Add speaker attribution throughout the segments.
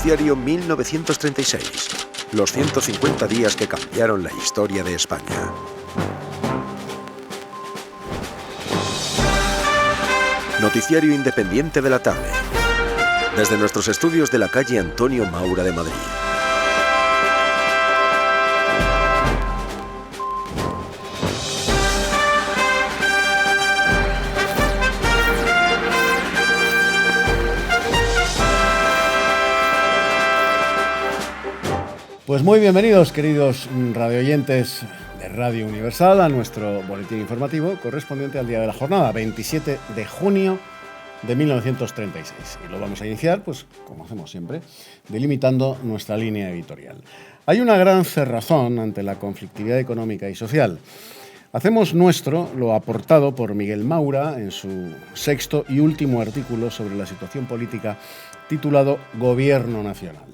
Speaker 1: Noticiario 1936. Los 150 días que cambiaron la historia de España. Noticiario independiente de la tarde. Desde nuestros estudios de la calle Antonio Maura de Madrid.
Speaker 2: Pues muy bienvenidos, queridos radioyentes de Radio Universal, a nuestro boletín informativo correspondiente al día de la jornada, 27 de junio de 1936. Y lo vamos a iniciar, pues como hacemos siempre, delimitando nuestra línea editorial. Hay una gran cerrazón ante la conflictividad económica y social. Hacemos nuestro lo aportado por Miguel Maura en su sexto y último artículo sobre la situación política titulado Gobierno Nacional.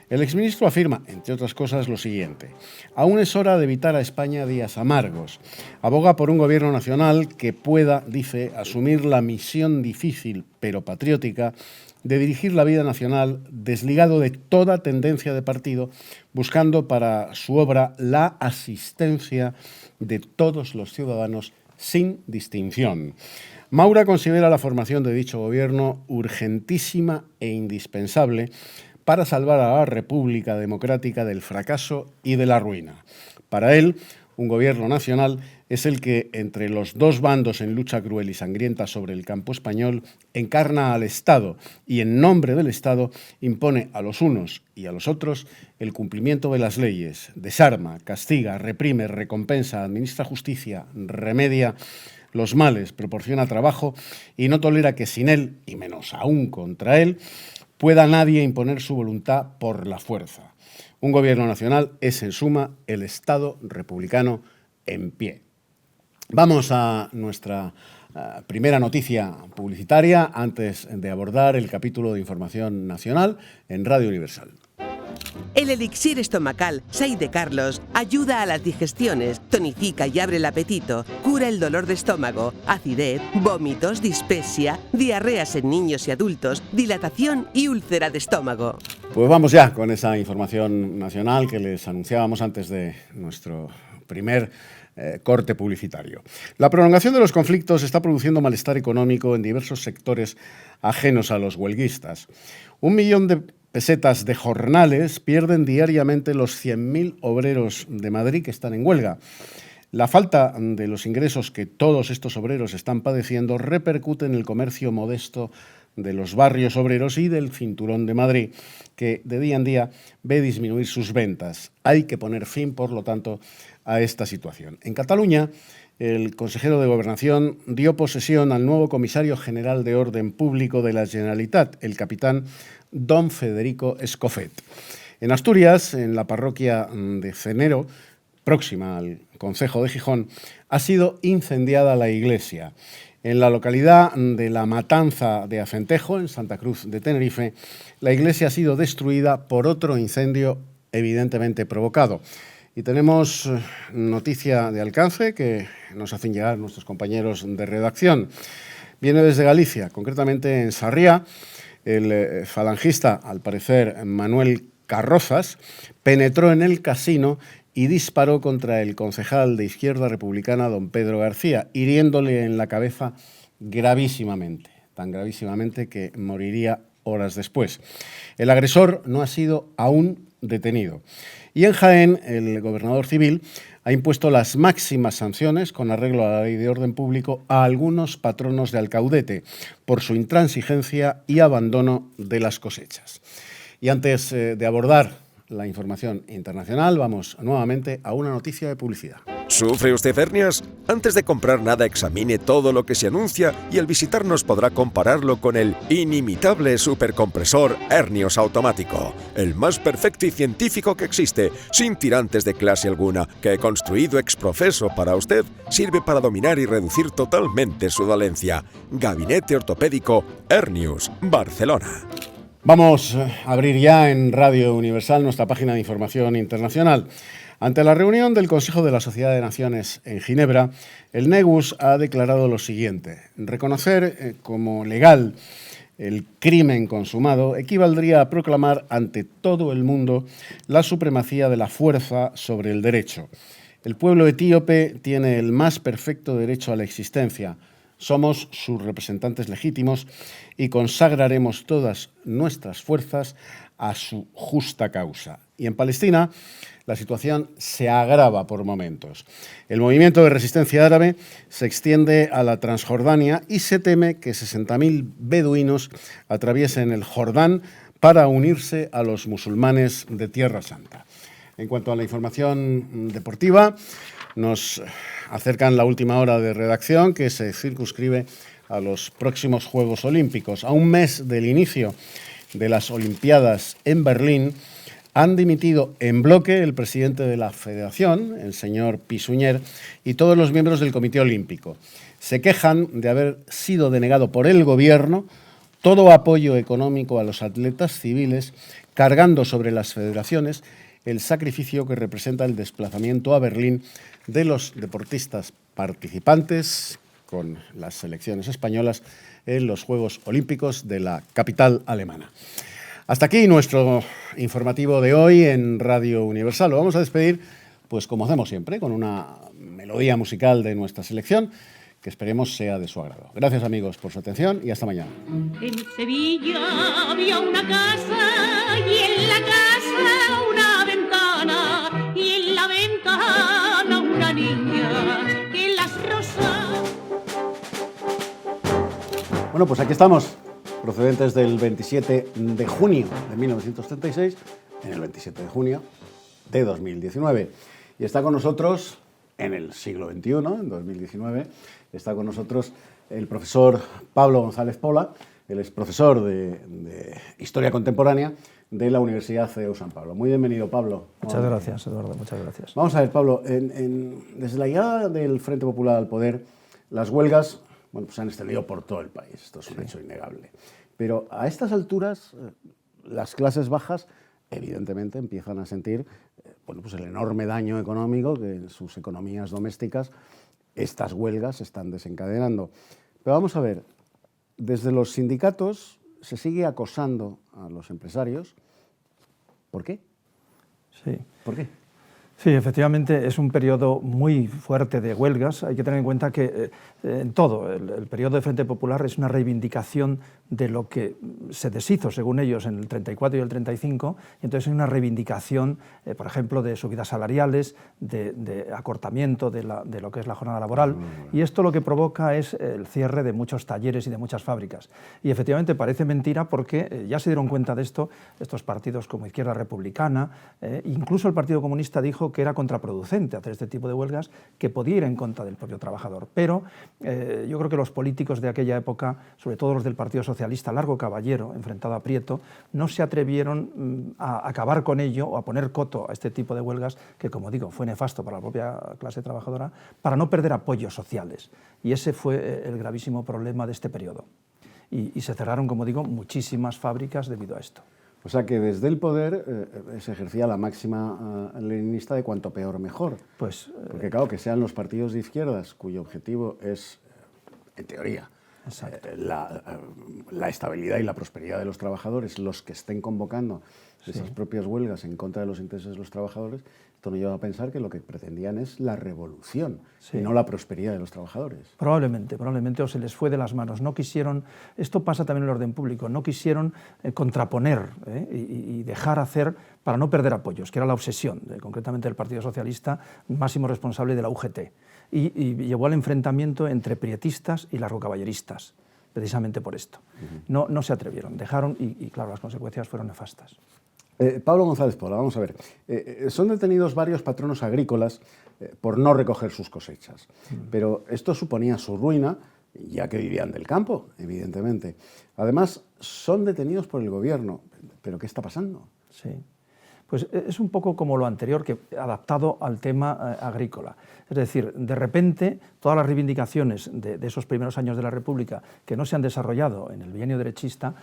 Speaker 2: El exministro afirma, entre otras cosas, lo siguiente: aún es hora de evitar a España días amargos. Aboga por un gobierno nacional que pueda, dice, asumir la misión difícil, pero patriótica, de dirigir la vida nacional desligado de toda tendencia de partido, buscando para su obra la asistencia de todos los ciudadanos sin distinción. Maura considera la formación de dicho gobierno urgentísima e indispensable para salvar a la República Democrática del fracaso y de la ruina. Para él, un gobierno nacional es el que, entre los dos bandos en lucha cruel y sangrienta sobre el campo español, encarna al Estado y, en nombre del Estado, impone a los unos y a los otros el cumplimiento de las leyes, desarma, castiga, reprime, recompensa, administra justicia, remedia los males, proporciona trabajo y no tolera que sin él, y menos aún contra él, pueda nadie imponer su voluntad por la fuerza. Un gobierno nacional es, en suma, el Estado republicano en pie. Vamos a nuestra primera noticia publicitaria antes de abordar el capítulo de información nacional en Radio Universal.
Speaker 3: El elixir estomacal Sai de Carlos ayuda a las digestiones, tonifica y abre el apetito, cura el dolor de estómago, acidez, vómitos, dispepsia, diarreas en niños y adultos, dilatación y úlcera de estómago.
Speaker 2: Pues vamos ya con esa información nacional que les anunciábamos antes de nuestro primer corte publicitario. La prolongación de los conflictos está produciendo malestar económico en diversos sectores ajenos a los huelguistas. 1 millón de pesetas de jornales pierden diariamente los 100.000 obreros de Madrid que están en huelga. La falta de los ingresos que todos estos obreros están padeciendo repercute en el comercio modesto de los barrios obreros y del cinturón de Madrid, que de día en día ve disminuir sus ventas. Hay que poner fin, por lo tanto, a esta situación. En Cataluña, el consejero de Gobernación dio posesión al nuevo comisario general de Orden Público de la Generalitat, el capitán don Federico Escofet. En Asturias, en la parroquia de Cenero, próxima al concejo de Gijón, ha sido incendiada la iglesia. En la localidad de La Matanza de Acentejo, en Santa Cruz de Tenerife, la iglesia ha sido destruida por otro incendio evidentemente provocado. Y tenemos noticia de alcance que nos hacen llegar nuestros compañeros de redacción. Viene desde Galicia, concretamente en Sarriá. El falangista, al parecer Manuel Carrozas, penetró en el casino y disparó contra el concejal de Izquierda Republicana, don Pedro García, hiriéndole en la cabeza gravísimamente, tan gravísimamente que moriría horas después. El agresor no ha sido aún detenido. Y en Jaén, el gobernador civil ha impuesto las máximas sanciones, con arreglo a la Ley de Orden Público, a algunos patronos de Alcaudete por su intransigencia y abandono de las cosechas. Y antes de abordar la información internacional, vamos nuevamente a una noticia de publicidad.
Speaker 1: ¿Sufre usted hernias? Antes de comprar nada, examine todo lo que se anuncia y al visitarnos podrá compararlo con el inimitable supercompresor Hernios automático, el más perfecto y científico que existe, sin tirantes de clase alguna, que construido ex profeso para usted, sirve para dominar y reducir totalmente su dolencia. Gabinete Ortopédico Hernios, Barcelona.
Speaker 2: Vamos a abrir ya en Radio Universal nuestra página de información internacional. Ante la reunión del Consejo de la Sociedad de Naciones en Ginebra, el Negus ha declarado lo siguiente: reconocer como legal el crimen consumado, equivaldría a proclamar ante todo el mundo la supremacía de la fuerza sobre el derecho. El pueblo etíope tiene el más perfecto derecho a la existencia. Somos sus representantes legítimos y consagraremos todas nuestras fuerzas a su justa causa. Y en Palestina la situación se agrava por momentos. El movimiento de resistencia árabe se extiende a la Transjordania y se teme que 60.000 beduinos atraviesen el Jordán para unirse a los musulmanes de Tierra Santa. En cuanto a la información deportiva, nos acercan la última hora de redacción que se circunscribe a los próximos Juegos Olímpicos. A un mes del inicio de las Olimpiadas en Berlín, han dimitido en bloque el presidente de la Federación, el señor Pisuñer, y todos los miembros del Comité Olímpico. Se quejan de haber sido denegado por el Gobierno todo apoyo económico a los atletas civiles, cargando sobre las federaciones el sacrificio que representa el desplazamiento a Berlín de los deportistas participantes con las selecciones españolas en los Juegos Olímpicos de la capital alemana. Hasta aquí nuestro informativo de hoy en Radio Universal. Lo vamos a despedir, pues como hacemos siempre, con una melodía musical de nuestra selección que esperemos sea de su agrado. Gracias, amigos, por su atención y hasta mañana.
Speaker 4: En Sevilla había una casa y en la casa una ventana y en la ventana una niña que las rosas...
Speaker 2: Bueno, pues aquí estamos, procedentes del 27 de junio de 1936, en el 27 de junio de 2019. Y está con nosotros, en el siglo XXI, en 2019, está con nosotros el profesor Pablo González Pola. Él es profesor de Historia Contemporánea de la Universidad CEU San Pablo. Muy bienvenido, Pablo.
Speaker 5: Muchas gracias, Eduardo, muchas gracias.
Speaker 2: Vamos a ver, Pablo, desde la llegada del Frente Popular al poder, las huelgas se han extendido por todo el país. Esto es un hecho innegable. Pero a estas alturas, las clases bajas, evidentemente, empiezan a sentir pues el enorme daño económico que en sus economías domésticas estas huelgas están desencadenando. Pero vamos a ver, desde los sindicatos se sigue acosando a los empresarios. ¿Por qué?
Speaker 5: Sí.
Speaker 2: ¿Por qué?
Speaker 5: Sí, efectivamente es un periodo muy fuerte de huelgas. Hay que tener en cuenta que en todo el periodo de Frente Popular es una reivindicación de lo que se deshizo, según ellos, en el 34 y el 35, y entonces hay una reivindicación, por ejemplo, de subidas salariales, de acortamiento de lo que es la jornada laboral, y esto lo que provoca es el cierre de muchos talleres y de muchas fábricas. Y efectivamente parece mentira porque ya se dieron cuenta de esto estos partidos como Izquierda Republicana, incluso el Partido Comunista dijo que era contraproducente hacer este tipo de huelgas, que podía ir en contra del propio trabajador. Pero yo creo que los políticos de aquella época, sobre todo los del Partido Socialista, Largo Caballero, enfrentado a Prieto, no se atrevieron a acabar con ello o a poner coto a este tipo de huelgas que, como digo, fue nefasto para la propia clase trabajadora, para no perder apoyos sociales. Y ese fue el gravísimo problema de este periodo. Y se cerraron, como digo, muchísimas fábricas debido a esto.
Speaker 2: O sea que desde el poder se ejercía la máxima leninista de cuanto peor mejor.
Speaker 5: Pues,
Speaker 2: porque claro, que sean los partidos de izquierdas cuyo objetivo es, en teoría, la estabilidad y la prosperidad de los trabajadores, los que estén convocando esas propias huelgas en contra de los intereses de los trabajadores, esto nos lleva a pensar que lo que pretendían es la revolución y no la prosperidad de los trabajadores.
Speaker 5: Probablemente, o se les fue de las manos. No quisieron, esto pasa también en el orden público, no quisieron contraponer y dejar hacer para no perder apoyos, que era la obsesión, concretamente del Partido Socialista, máximo responsable de la UGT. Y llevó al enfrentamiento entre prietistas y largocaballeristas, precisamente por esto. No se atrevieron, dejaron y claro, las consecuencias fueron nefastas.
Speaker 2: Pablo González Pola, vamos a ver. Son detenidos varios patronos agrícolas por no recoger sus cosechas, pero esto suponía su ruina, ya que vivían del campo, evidentemente. Además, son detenidos por el gobierno. ¿Pero qué está pasando?
Speaker 5: Sí. Pues es un poco como lo anterior, que adaptado al tema agrícola. Es decir, de repente, todas las reivindicaciones de esos primeros años de la República que no se han desarrollado en el bienio derechista,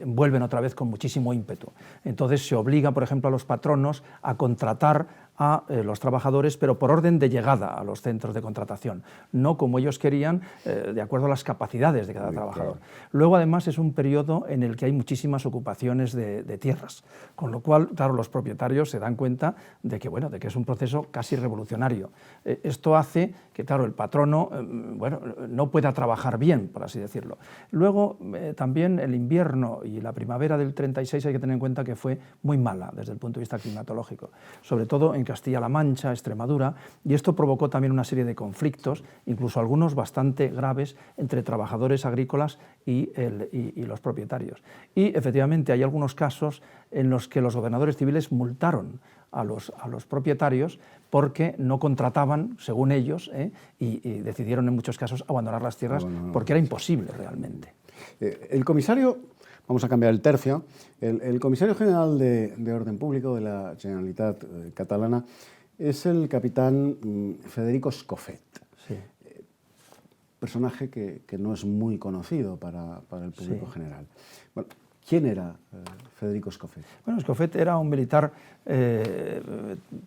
Speaker 5: vuelven otra vez con muchísimo ímpetu. Entonces se obliga, por ejemplo, a los patronos a contratar a los trabajadores, pero por orden de llegada a los centros de contratación, no como ellos querían, de acuerdo a las capacidades de cada trabajador. Luego, además, es un periodo en el que hay muchísimas ocupaciones de tierras, con lo cual, claro, los propietarios se dan cuenta de que, bueno, de que es un proceso casi revolucionario. Esto hace que, claro, el patrono bueno, no pueda trabajar bien, por así decirlo. Luego, también el invierno y la primavera del 36 hay que tener en cuenta que fue muy mala desde el punto de vista climatológico, sobre todo en Castilla-La Mancha, Extremadura, y esto provocó también una serie de conflictos, incluso algunos bastante graves, entre trabajadores agrícolas y los propietarios. Y efectivamente hay algunos casos en los que los gobernadores civiles multaron a los propietarios porque no contrataban, según ellos, y decidieron en muchos casos abandonar las tierras porque era imposible realmente.
Speaker 2: El comisario, vamos a cambiar el tercio, el comisario general de Orden Público de la Generalitat catalana es el capitán Federico Escofet.
Speaker 5: Sí.
Speaker 2: Personaje que no es muy conocido para el público general. Bueno, ¿quién era Federico Escofet?
Speaker 5: Bueno, Escofet era un militar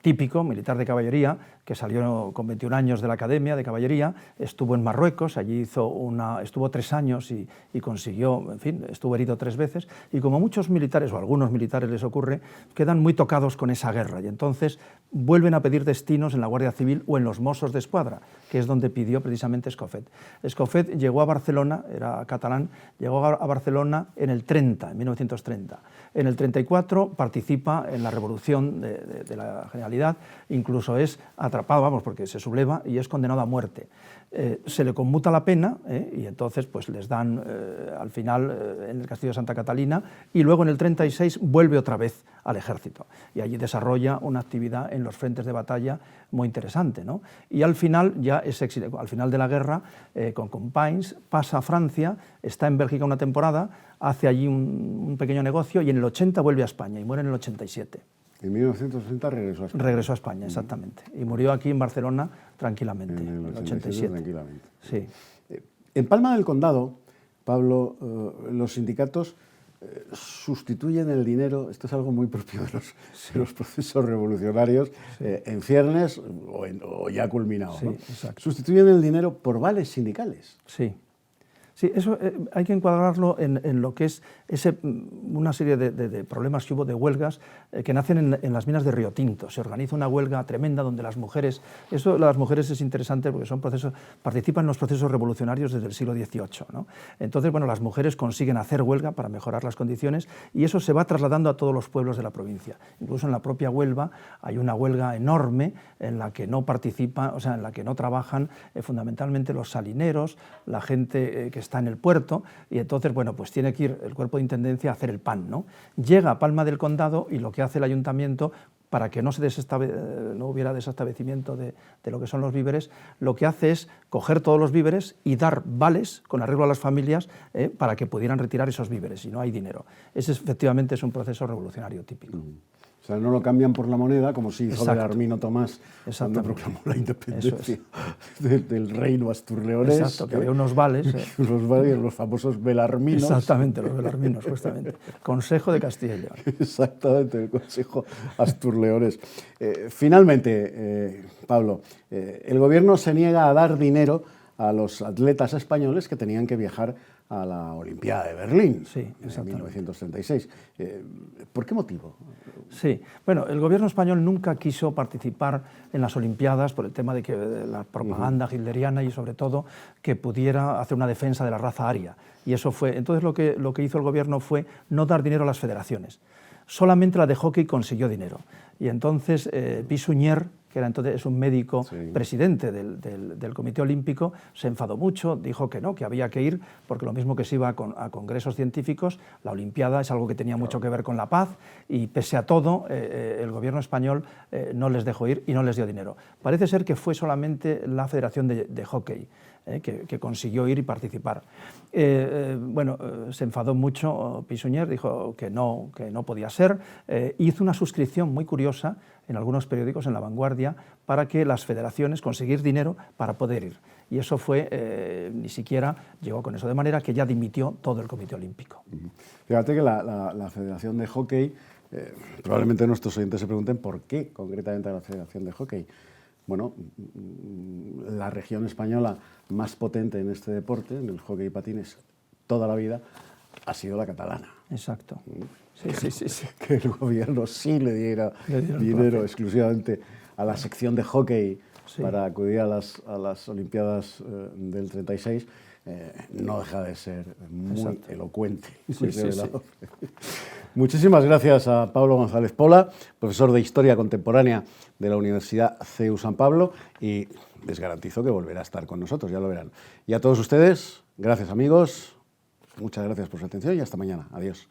Speaker 5: típico, militar de caballería, que salió con 21 años de la Academia de Caballería, estuvo en Marruecos, allí estuvo 3 años y consiguió, en fin, estuvo herido 3 veces, y como muchos militares, o a algunos militares les ocurre, quedan muy tocados con esa guerra, y entonces vuelven a pedir destinos en la Guardia Civil o en los Mossos de Escuadra, que es donde pidió precisamente Escofet. Escofet llegó a Barcelona, era catalán, llegó a Barcelona en el 30, en 1930. En el 34 participa en la revolución de la Generalidad, incluso es atrapado, vamos, porque se subleva y es condenado a muerte. Se le conmuta la pena y entonces pues les dan al final en el castillo de Santa Catalina, y luego en el 36 vuelve otra vez al ejército y allí desarrolla una actividad en los frentes de batalla muy interesante, ¿no? Y al final ya es exilio, al final de la guerra con Companys pasa a Francia, está en Bélgica una temporada, hace allí un pequeño negocio y en el 80 vuelve a España y muere en el 87.
Speaker 2: En 1960 regresó a España.
Speaker 5: Regresó a España, exactamente. Y murió aquí en Barcelona tranquilamente,
Speaker 2: En el
Speaker 5: 87.
Speaker 2: Tranquilamente.
Speaker 5: Sí.
Speaker 2: En Palma del Condado, Pablo, los sindicatos sustituyen el dinero, esto es algo muy propio de los procesos revolucionarios, en ciernes o ya culminados,
Speaker 5: Sí,
Speaker 2: ¿no?
Speaker 5: exacto.
Speaker 2: Sustituyen el dinero por vales sindicales.
Speaker 5: Sí. Sí, eso hay que encuadrarlo en lo que es una serie de problemas que hubo de huelgas que nacen en las minas de Río Tinto. Se organiza una huelga tremenda donde las mujeres, las mujeres es interesante porque participan en los procesos revolucionarios desde el siglo XVIII, ¿no? Entonces, bueno, las mujeres consiguen hacer huelga para mejorar las condiciones y eso se va trasladando a todos los pueblos de la provincia. Incluso en la propia Huelva hay una huelga enorme en la que no participan, o sea, en la que no trabajan fundamentalmente los salineros, la gente que está en el puerto, y entonces, bueno, pues tiene que ir el cuerpo de intendencia a hacer el pan, ¿no? Llega a Palma del Condado y lo que hace el ayuntamiento, para que no hubiera desestablecimiento de lo que son los víveres, lo que hace es coger todos los víveres y dar vales con arreglo a las familias para que pudieran retirar esos víveres, y no hay dinero. Ese efectivamente es un proceso revolucionario típico.
Speaker 2: O sea, no lo cambian por la moneda, como si hizo Belarmino Tomás cuando proclamó la independencia del reino asturleonés.
Speaker 5: Exacto, que había unos vales.
Speaker 2: Los famosos belarminos.
Speaker 5: Exactamente, los belarminos, justamente. Consejo de Castilla y León.
Speaker 2: Exactamente, el Consejo asturleonés. Finalmente, Pablo, el gobierno se niega a dar dinero a los atletas españoles que tenían que viajar a la Olimpiada de Berlín en 1936. ¿Por qué motivo?
Speaker 5: Sí, bueno, el gobierno español nunca quiso participar en las Olimpiadas por el tema de que la propaganda hitleriana y sobre todo que pudiera hacer una defensa de la raza aria. Y eso fue, entonces lo que hizo el gobierno fue no dar dinero a las federaciones. Solamente la de hockey consiguió dinero. Y entonces Pi-Sunyer, que era entonces es un médico presidente del Comité Olímpico, se enfadó mucho, dijo que no, que había que ir, porque lo mismo que se iba a congresos científicos, la Olimpiada es algo que tenía mucho que ver con la paz, y pese a todo, el gobierno español no les dejó ir y no les dio dinero. Parece ser que fue solamente la Federación de Hockey que consiguió ir y participar. Se enfadó mucho Pi-Sunyer, dijo que no podía ser, hizo una suscripción muy curiosa en algunos periódicos, en La Vanguardia, para que las federaciones conseguir dinero para poder ir. Y eso fue, ni siquiera llegó con eso, de manera que ya dimitió todo el Comité Olímpico.
Speaker 2: Fíjate que la Federación de Hockey Probablemente nuestros oyentes se pregunten por qué concretamente la Federación de Hockey. Bueno, la región española más potente en este deporte, en el hockey y patines, toda la vida, ha sido la catalana.
Speaker 5: Exacto. Sí.
Speaker 2: Que el gobierno sí le diera dinero exclusivamente a la sección de hockey para acudir a las Olimpiadas del 36, no deja de ser muy elocuente. Muy revelador. Muchísimas gracias a Pablo González Pola, profesor de Historia Contemporánea de la Universidad CEU San Pablo, y les garantizo que volverá a estar con nosotros, ya lo verán. Y a todos ustedes, gracias amigos, muchas gracias por su atención y hasta mañana. Adiós.